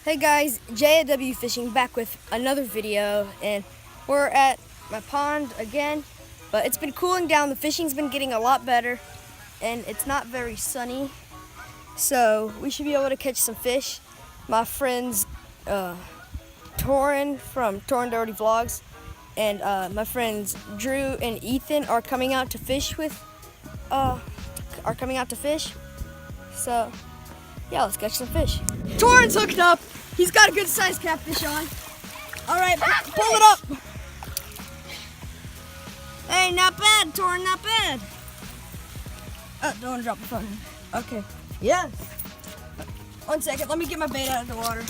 Hey guys, JW Fishing back with another video, and we're at my pond again, but it's been cooling down. The fishing's been getting a lot better, and it's not very sunny, so we should be able to catch some fish. My friends Torin from Torin Doherty Vlogs and my friends Drew and Ethan are coming out to fish so yeah, let's catch some fish. Torin's hooked up. He's got a good sized catfish on. All right, pull it up. Hey, not bad, Torin, not bad. Don't want to drop the phone. Okay, yes. 1 second, let me get my bait out of the water.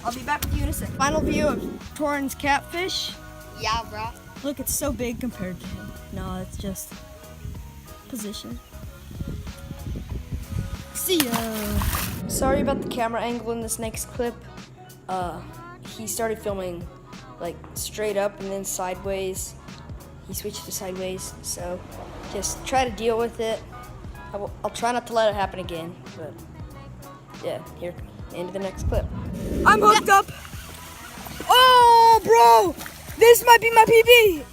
I'll be back with you in a sec. Final view of Torin's catfish. Yeah, bro. Look, it's so big compared to him. No, it's just position. See ya. Sorry about the camera angle in this next clip. He started filming like straight up and then sideways. He switched to sideways, so just try to deal with it. I'll try not to let it happen again, but yeah, here, into the next clip. I'm hooked up. Oh, bro, this might be my PB.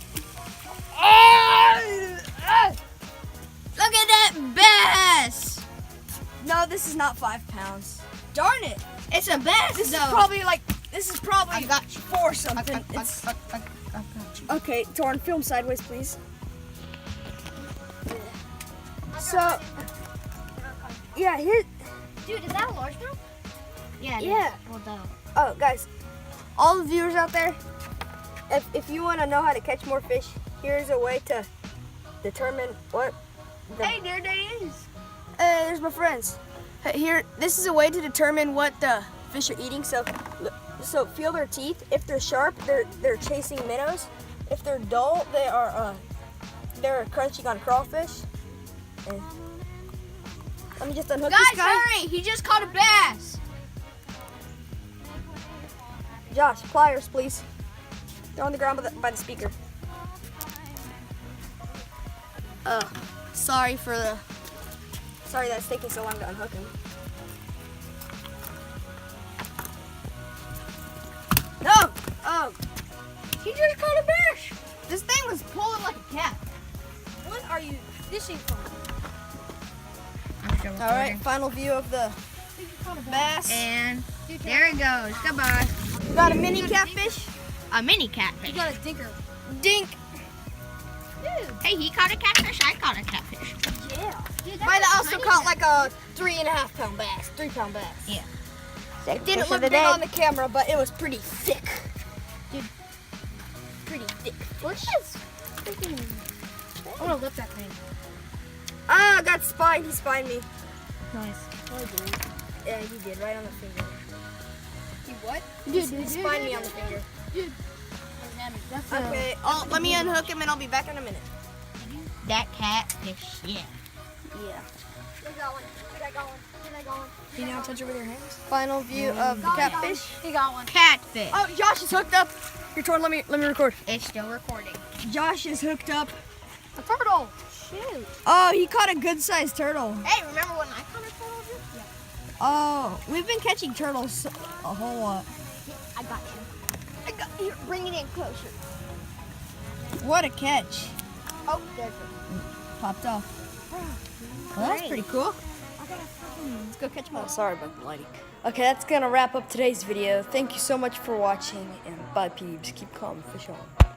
Look at that bass! No, this is not 5 pounds. Darn it! It's a bass. This is probably I got you. 4 something. I got you. Okay, Torin, film sideways, please. So, yeah, here. Dude, is that a largemouth? Yeah. Yeah. Well done. Oh, guys, all the viewers out there, if you want to know how to catch more fish, here's a way to determine what. Hey, there they is. Hey, there's my friends. Here, this is a way to determine what the fish are eating. So feel their teeth. If they're sharp, they're chasing minnows. If they're dull, they're crunching on crawfish. And let me just unhook Guys, this guy. hurry! He just caught a bass. Josh, pliers, please. They're on the ground by the speaker. Sorry that it's taking so long to unhook him. No! Oh! He just caught a bass. This thing was pulling like a cat. What are you fishing from? All All right, final view of the bass. And there it goes. Goodbye. We got a mini catfish. A mini catfish. You got a dinker. Dink. Dude. Hey, he caught a catfish. I caught a catfish. Yeah. Dude, Might have also caught like a 3.5 pound bass, 3 pound bass. Yeah. It didn't look big on the camera, but it was pretty thick. Dude. Pretty thick. Where's this freaking... I want to lift that thing. Ah, I got spined. He spined me. Nice. Yeah, he did, right on the finger. He what? He spined me on the finger. Dude. Okay, let me unhook him and I'll be back in a minute. That catfish, yeah. Yeah. Get going. Get going. Get going. Can you now touch it with your hands? Final view of the catfish. He got one. Catfish. Oh, Josh is hooked up. Here, Torin, let me record. It's still recording. Josh is hooked up. A turtle. Shoot. Oh, he caught a good sized turtle. Hey, remember when I caught a turtle? Yeah. Oh, we've been catching turtles a whole lot. I got you. Here, bring it in closer. What a catch. Oh, there's it. Popped off. Well, that's pretty cool. Let's go catch more. Oh, sorry about the lighting. Okay, that's gonna wrap up today's video. Thank you so much for watching, and bye peeps. Keep calm, fish on.